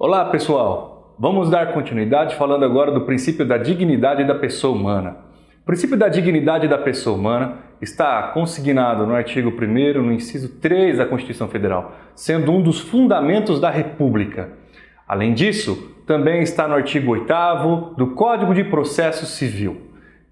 Olá pessoal, vamos dar continuidade falando agora do princípio da dignidade da pessoa humana. O princípio da dignidade da pessoa humana está consignado no artigo 1º, no inciso 3 da Constituição Federal, sendo um dos fundamentos da República. Além disso, também está no artigo 8º do Código de Processo Civil.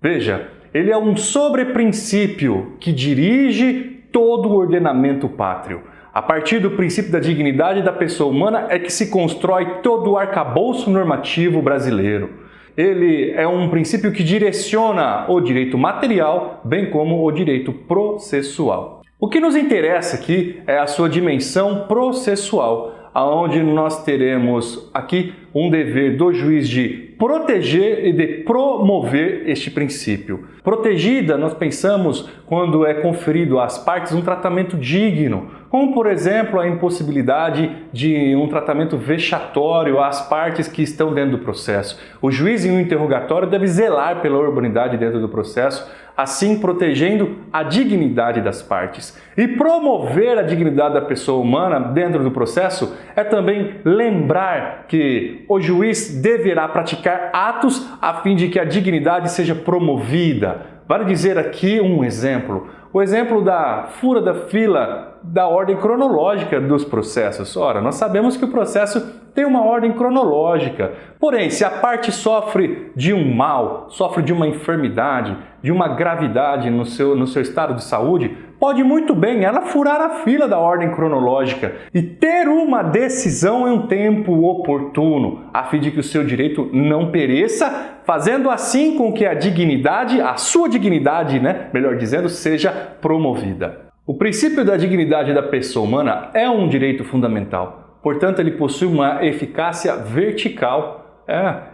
Veja, ele é um sobreprincípio que dirige todo o ordenamento pátrio. A partir do princípio da dignidade da pessoa humana é que se constrói todo o arcabouço normativo brasileiro. Ele é um princípio que direciona o direito material, bem como o direito processual. O que nos interessa aqui é a sua dimensão processual, onde nós teremos aqui um dever do juiz de proteger e de promover este princípio. Protegida, nós pensamos quando é conferido às partes um tratamento digno, como por exemplo a impossibilidade de um tratamento vexatório às partes que estão dentro do processo. O juiz em um interrogatório deve zelar pela urbanidade dentro do processo, assim protegendo a dignidade das partes. E promover a dignidade da pessoa humana dentro do processo é também lembrar que o juiz deverá praticar atos a fim de que a dignidade seja promovida. Vale dizer aqui um exemplo. O exemplo da fura da fila da ordem cronológica dos processos. Ora, nós sabemos que o processo tem uma ordem cronológica. Porém, se a parte sofre de um mal, sofre de uma enfermidade, de uma gravidade no seu estado de saúde, pode muito bem ela furar a fila da ordem cronológica e ter uma decisão em um tempo oportuno, a fim de que o seu direito não pereça, fazendo assim com que a dignidade, a sua dignidade, melhor dizendo, seja promovida. O princípio da dignidade da pessoa humana é um direito fundamental. Portanto, ele possui uma eficácia vertical.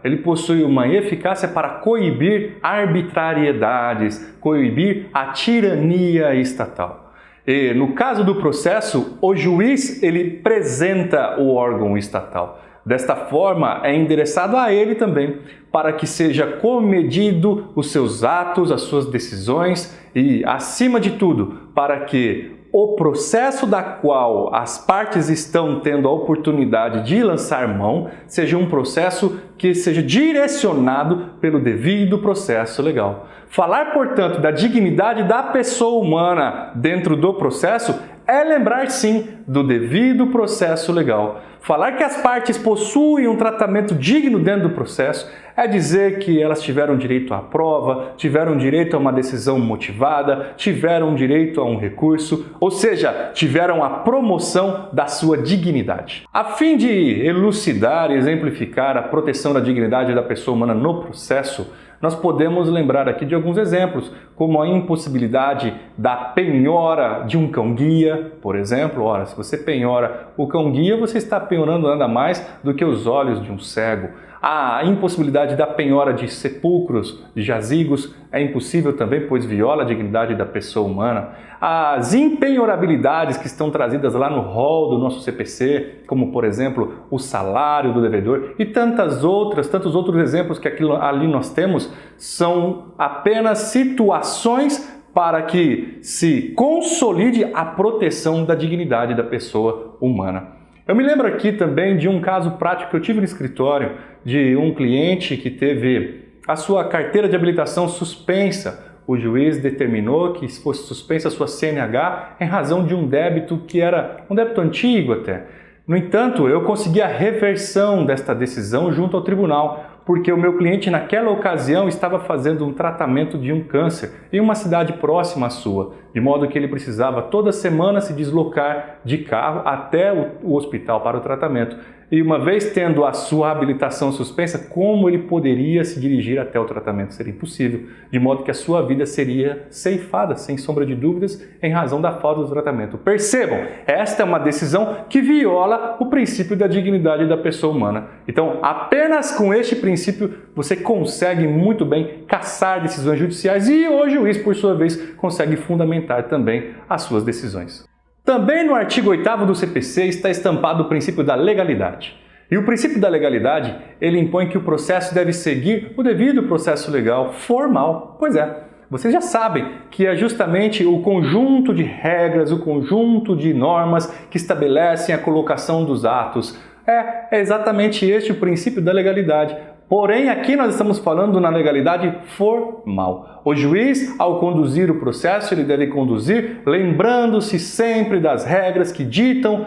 Ele possui uma eficácia para coibir arbitrariedades, coibir a tirania estatal. E no caso do processo, o juiz ele presenta o órgão estatal. Desta forma, é endereçado a ele também, para que seja comedido os seus atos, as suas decisões e, acima de tudo, para que o processo da qual as partes estão tendo a oportunidade de lançar mão seja um processo que seja direcionado pelo devido processo legal. Falar, portanto, da dignidade da pessoa humana dentro do processo é lembrar, sim, do devido processo legal. Falar que as partes possuem um tratamento digno dentro do processo é dizer que elas tiveram direito à prova, tiveram direito a uma decisão motivada, tiveram direito a um recurso, ou seja, tiveram a promoção da sua dignidade. A fim de elucidar e exemplificar a proteção da dignidade da pessoa humana no processo, nós podemos lembrar aqui de alguns exemplos, como a impossibilidade da penhora de um cão-guia, por exemplo. Ora, se você penhora o cão-guia, você está penhorando nada mais do que os olhos de um cego. A impossibilidade da penhora de sepulcros, de jazigos, é impossível também, pois viola a dignidade da pessoa humana. As impenhorabilidades que estão trazidas lá no rol do nosso CPC, como por exemplo o salário do devedor e tantos outros exemplos que ali nós temos, são apenas situações para que se consolide a proteção da dignidade da pessoa humana. Eu me lembro aqui também de um caso prático que eu tive no escritório de um cliente que teve a sua carteira de habilitação suspensa. O juiz determinou que fosse suspensa a sua CNH em razão de um débito que era um débito antigo até. No entanto, eu consegui a reversão desta decisão junto ao tribunal, porque o meu cliente naquela ocasião estava fazendo um tratamento de um câncer em uma cidade próxima à sua, de modo que ele precisava toda semana se deslocar de carro até o hospital para o tratamento. E uma vez tendo a sua habilitação suspensa, como ele poderia se dirigir até o tratamento? Seria impossível, de modo que a sua vida seria ceifada, sem sombra de dúvidas, em razão da falta do tratamento. Percebam, esta é uma decisão que viola o princípio da dignidade da pessoa humana. Então, apenas com este princípio, você consegue muito bem cassar decisões judiciais e o juiz, por sua vez, consegue fundamentar também as suas decisões. Também no artigo 8º do CPC está estampado o princípio da legalidade. E o princípio da legalidade, ele impõe que o processo deve seguir o devido processo legal formal. Pois é, vocês já sabem que é justamente o conjunto de regras, o conjunto de normas que estabelecem a colocação dos atos É exatamente este o princípio da legalidade. Porém, aqui nós estamos falando na legalidade formal. O juiz, ao conduzir o processo, ele deve conduzir lembrando-se sempre das regras que ditam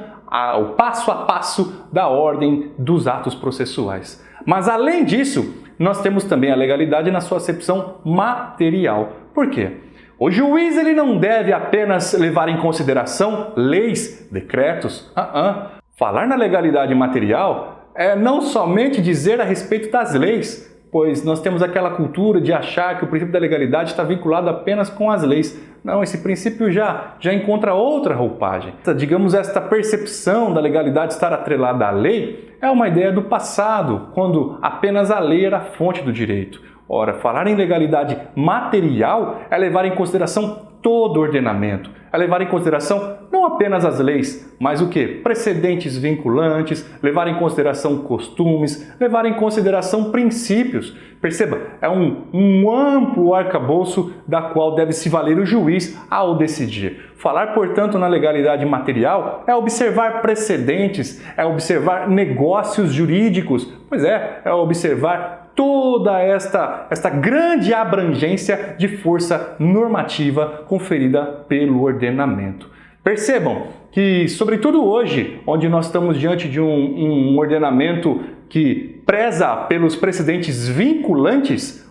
o passo a passo da ordem dos atos processuais. Mas, além disso, nós temos também a legalidade na sua acepção material. Por quê? O juiz ele não deve apenas levar em consideração leis, decretos. Falar na legalidade material é não somente dizer a respeito das leis, pois nós temos aquela cultura de achar que o princípio da legalidade está vinculado apenas com as leis. Não, esse princípio já encontra outra roupagem. Digamos, esta percepção da legalidade estar atrelada à lei é uma ideia do passado, quando apenas a lei era a fonte do direito. Ora, falar em legalidade material é levar em consideração todo o ordenamento, é levar em consideração não apenas as leis, mas o que? Precedentes vinculantes, levar em consideração costumes, levar em consideração princípios. Perceba, é um amplo arcabouço da qual deve se valer o juiz ao decidir. Falar, portanto, na legalidade material é observar precedentes, é observar negócios jurídicos, é observar toda esta grande abrangência de força normativa conferida pelo ordenamento. Percebam que, sobretudo hoje, onde nós estamos diante de um ordenamento que preza pelos precedentes vinculantes,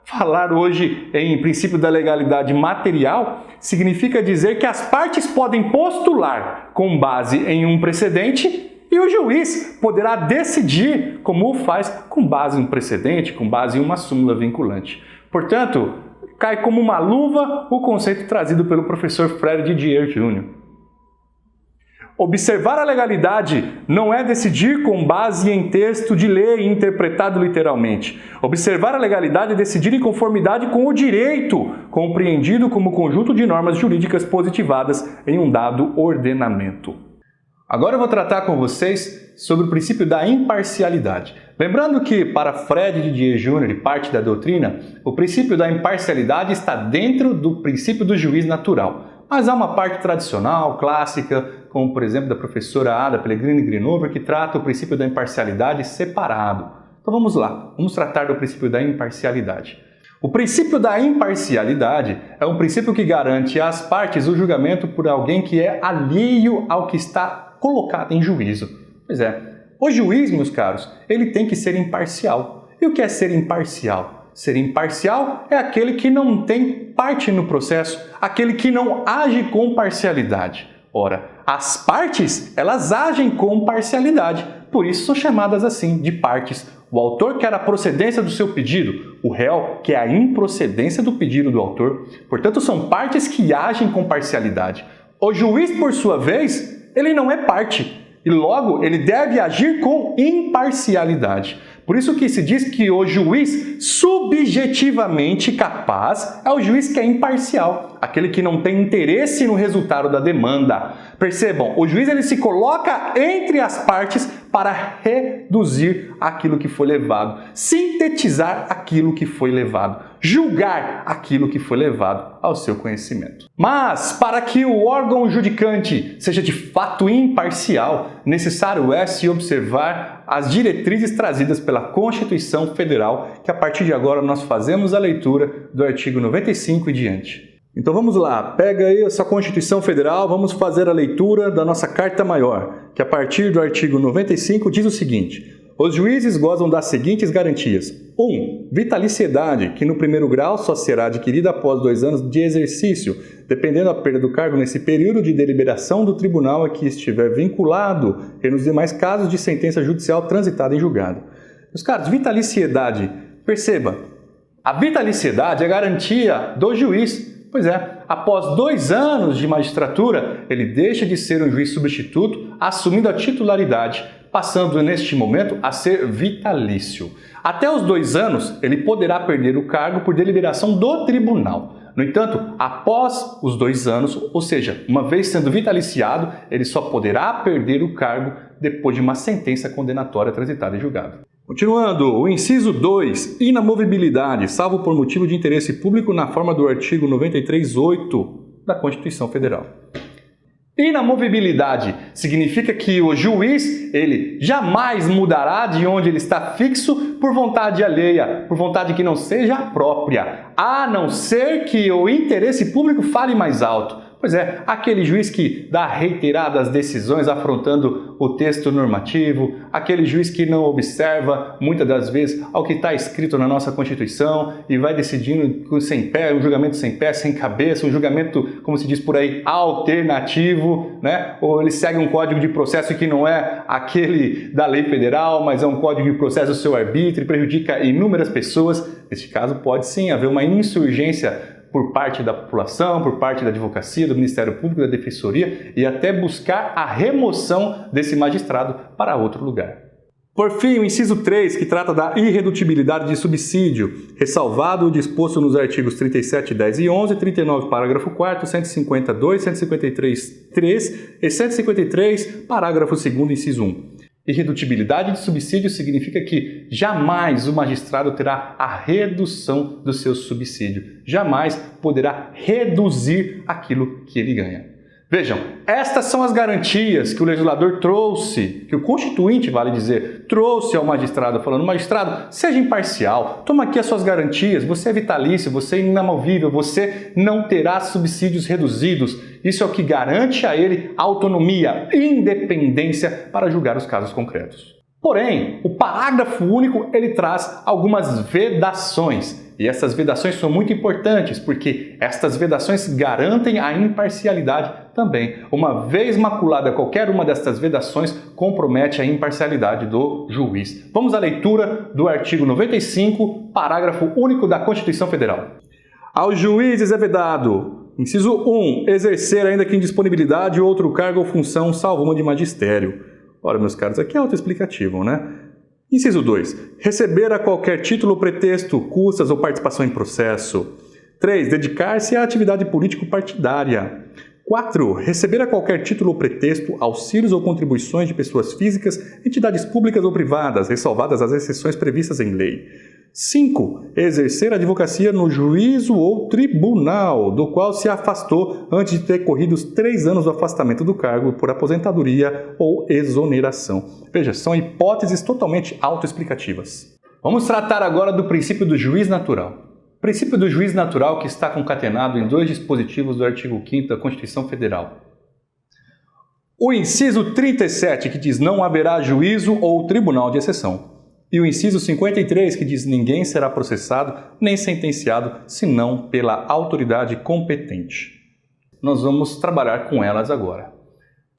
falar hoje em princípio da legalidade material significa dizer que as partes podem postular com base em um precedente e o juiz poderá decidir como o faz com base em um precedente, com base em uma súmula vinculante. Portanto, cai como uma luva o conceito trazido pelo professor Fred Didier Jr. Observar a legalidade não é decidir com base em texto de lei interpretado literalmente. Observar a legalidade é decidir em conformidade com o direito, compreendido como conjunto de normas jurídicas positivadas em um dado ordenamento. Agora eu vou tratar com vocês sobre o princípio da imparcialidade. Lembrando que, para Fred Didier Jr. e parte da doutrina, o princípio da imparcialidade está dentro do princípio do juiz natural. Mas há uma parte tradicional, clássica, como por exemplo da professora Ada Pellegrini Grinover, que trata o princípio da imparcialidade separado. Então vamos lá, vamos tratar do princípio da imparcialidade. O princípio da imparcialidade é um princípio que garante às partes o julgamento por alguém que é alheio ao que está colocado em juízo. O juiz, meus caros, ele tem que ser imparcial. E o que é ser imparcial? Ser imparcial é aquele que não tem parte no processo, aquele que não age com parcialidade. As partes, elas agem com parcialidade, por isso são chamadas assim de partes. O autor quer a procedência do seu pedido, o réu quer a improcedência do pedido do autor. Portanto, são partes que agem com parcialidade. O juiz, por sua vez, ele não é parte e logo ele deve agir com imparcialidade. Por isso que se diz que o juiz subjetivamente capaz é o juiz que é imparcial, aquele que não tem interesse no resultado da demanda. Percebam, o juiz ele se coloca entre as partes para reduzir aquilo que foi levado, sintetizar aquilo que foi levado, julgar aquilo que foi levado ao seu conhecimento. Mas, para que o órgão judicante seja de fato imparcial, necessário é se observar as diretrizes trazidas pela Constituição Federal, que a partir de agora nós fazemos a leitura do artigo 95 e diante. Então vamos lá, pega aí essa Constituição Federal, vamos fazer a leitura da nossa Carta Maior, que a partir do artigo 95 diz o seguinte: os juízes gozam das seguintes garantias. 1. Vitaliciedade, que no primeiro grau só será adquirida após 2 anos de exercício, dependendo da perda do cargo nesse período de deliberação do tribunal a que estiver vinculado e nos demais casos de sentença judicial transitada em julgado. Meus caros, vitaliciedade, perceba, a vitaliciedade é garantia do juiz. Após 2 anos de magistratura, ele deixa de ser um juiz substituto, assumindo a titularidade, passando neste momento a ser vitalício. Até os 2 anos, ele poderá perder o cargo por deliberação do tribunal. No entanto, após os 2 anos, ou seja, uma vez sendo vitaliciado, ele só poderá perder o cargo depois de uma sentença condenatória transitada em julgado. Continuando, o inciso 2, inamovibilidade, salvo por motivo de interesse público na forma do artigo 93.8 da Constituição Federal. Inamovibilidade significa que o juiz, ele jamais mudará de onde ele está fixo por vontade alheia, por vontade que não seja a própria, a não ser que o interesse público fale mais alto. Pois é, aquele juiz que dá reiteradas decisões afrontando o texto normativo, aquele juiz que não observa, muitas das vezes, ao que está escrito na nossa Constituição e vai decidindo sem pé, um julgamento sem pé, sem cabeça, um julgamento, como se diz por aí, alternativo, né? Ou ele segue um código de processo que não é aquele da lei federal, mas é um código de processo do seu arbítrio e prejudica inúmeras pessoas. Neste caso, pode sim haver uma insurgência por parte da população, por parte da advocacia, do Ministério Público, da Defensoria e até buscar a remoção desse magistrado para outro lugar. Por fim, o inciso 3, que trata da irredutibilidade de subsídio, ressalvado o disposto nos artigos 37, 10 e 11, 39, parágrafo 4º, 152, 153, 3 e 153, parágrafo 2º, inciso 1. Irredutibilidade de subsídio significa que jamais o magistrado terá a redução do seu subsídio, jamais poderá reduzir aquilo que ele ganha. Vejam, estas são as garantias que o legislador trouxe, que o Constituinte, vale dizer, trouxe ao magistrado, falando: magistrado, seja imparcial, toma aqui as suas garantias, você é vitalício, você é inamovível, você não terá subsídios reduzidos. Isso é o que garante a ele autonomia, independência para julgar os casos concretos. Porém, o parágrafo único ele traz algumas vedações. E essas vedações são muito importantes, porque estas vedações garantem a imparcialidade também. Uma vez maculada qualquer uma destas vedações, compromete a imparcialidade do juiz. Vamos à leitura do artigo 95, parágrafo único da Constituição Federal. Aos juízes é vedado: inciso 1. Exercer, ainda que em disponibilidade, outro cargo ou função, salvo uma de magistério. Ora, meus caros, aqui é autoexplicativo, né? Inciso 2. Receber a qualquer título ou pretexto, custas ou participação em processo. 3. Dedicar-se à atividade político-partidária. 4. Receber a qualquer título ou pretexto auxílios ou contribuições de pessoas físicas, entidades públicas ou privadas, ressalvadas as exceções previstas em lei. 5. Exercer a advocacia no juízo ou tribunal, do qual se afastou antes de ter corrido os 3 anos do afastamento do cargo por aposentadoria ou exoneração. Veja, são hipóteses totalmente autoexplicativas. Vamos tratar agora do princípio do juiz natural. O princípio do juiz natural que está concatenado em 2 dispositivos do artigo 5º da Constituição Federal. O inciso 37, que diz: não haverá juízo ou tribunal de exceção. E o inciso 53, que diz: ninguém será processado nem sentenciado, senão pela autoridade competente. Nós vamos trabalhar com elas agora.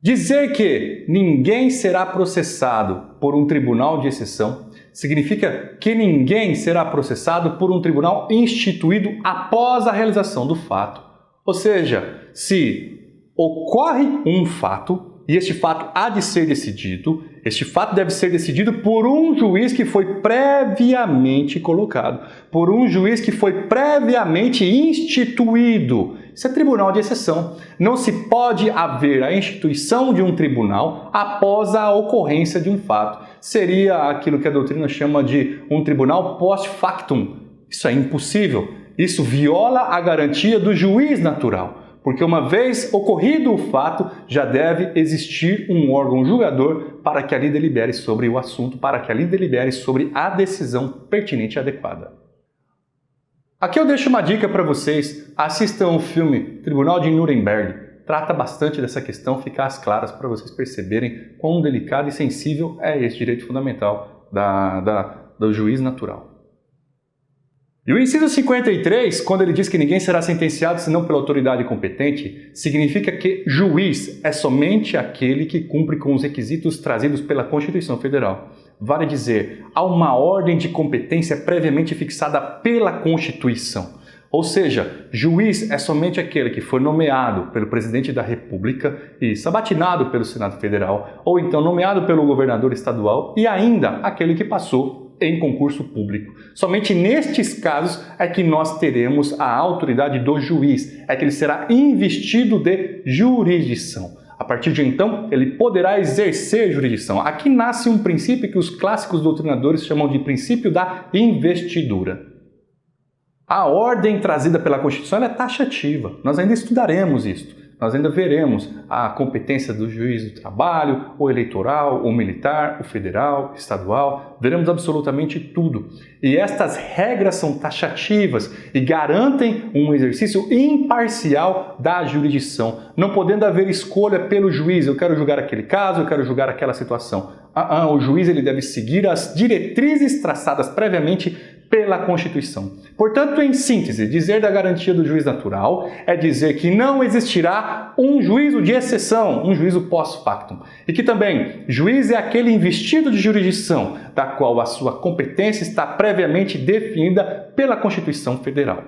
Dizer que ninguém será processado por um tribunal de exceção significa que ninguém será processado por um tribunal instituído após a realização do fato. Ou seja, se ocorre um fato, e este fato há de ser decidido, este fato deve ser decidido por um juiz que foi previamente colocado, por um juiz que foi previamente instituído. Isso é tribunal de exceção. Não se pode haver a instituição de um tribunal após a ocorrência de um fato. Seria aquilo que a doutrina chama de um tribunal post-factum. Isso é impossível. Isso viola a garantia do juiz natural. Porque uma vez ocorrido o fato, já deve existir um órgão julgador para que ali delibere sobre o assunto, para que ali delibere sobre a decisão pertinente e adequada. Aqui eu deixo uma dica para vocês: assistam o filme Tribunal de Nuremberg. Trata bastante dessa questão, fica às claras para vocês perceberem quão delicado e sensível é esse direito fundamental do juiz natural. E o inciso 53, quando ele diz que ninguém será sentenciado senão pela autoridade competente, significa que juiz é somente aquele que cumpre com os requisitos trazidos pela Constituição Federal. Vale dizer, há uma ordem de competência previamente fixada pela Constituição. Ou seja, juiz é somente aquele que foi nomeado pelo presidente da República e sabatinado pelo Senado Federal, ou então nomeado pelo governador estadual e ainda aquele que passou em concurso público. Somente nestes casos é que nós teremos a autoridade do juiz, é que ele será investido de jurisdição. A partir de então, ele poderá exercer jurisdição. Aqui nasce um princípio que os clássicos doutrinadores chamam de princípio da investidura. A ordem trazida pela Constituição é taxativa, nós ainda estudaremos isso. nós ainda veremos a competência do juiz do trabalho, o eleitoral, o militar, o federal, o estadual, veremos absolutamente tudo. E estas regras são taxativas e garantem um exercício imparcial da jurisdição, não podendo haver escolha pelo juiz, eu quero julgar aquele caso, eu quero julgar aquela situação. O juiz ele deve seguir as diretrizes traçadas previamente pela Constituição. Portanto, em síntese, dizer da garantia do juiz natural é dizer que não existirá um juízo de exceção, um juízo pós-factum. E que também, juiz é aquele investido de jurisdição, da qual a sua competência está previamente definida pela Constituição Federal.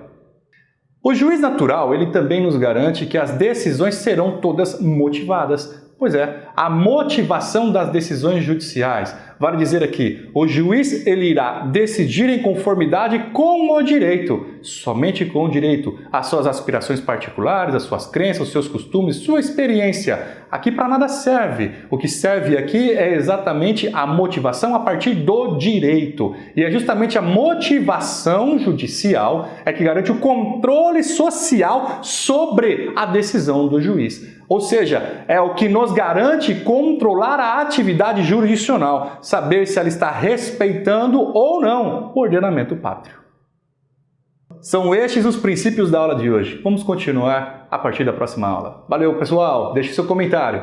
O juiz natural, ele também nos garante que as decisões serão todas motivadas. Pois é, a motivação das decisões judiciais. Vale dizer aqui, o juiz ele irá decidir em conformidade com o direito, somente com o direito, as suas aspirações particulares, as suas crenças, os seus costumes, sua experiência. Aqui para nada serve. O que serve aqui é exatamente a motivação a partir do direito. E é justamente a motivação judicial é que garante o controle social sobre a decisão do juiz. Ou seja, é o que nos garante controlar a atividade jurisdicional, saber se ela está respeitando ou não o ordenamento pátrio. São estes os princípios da aula de hoje. Vamos continuar a partir da próxima aula. Valeu, pessoal! Deixe seu comentário.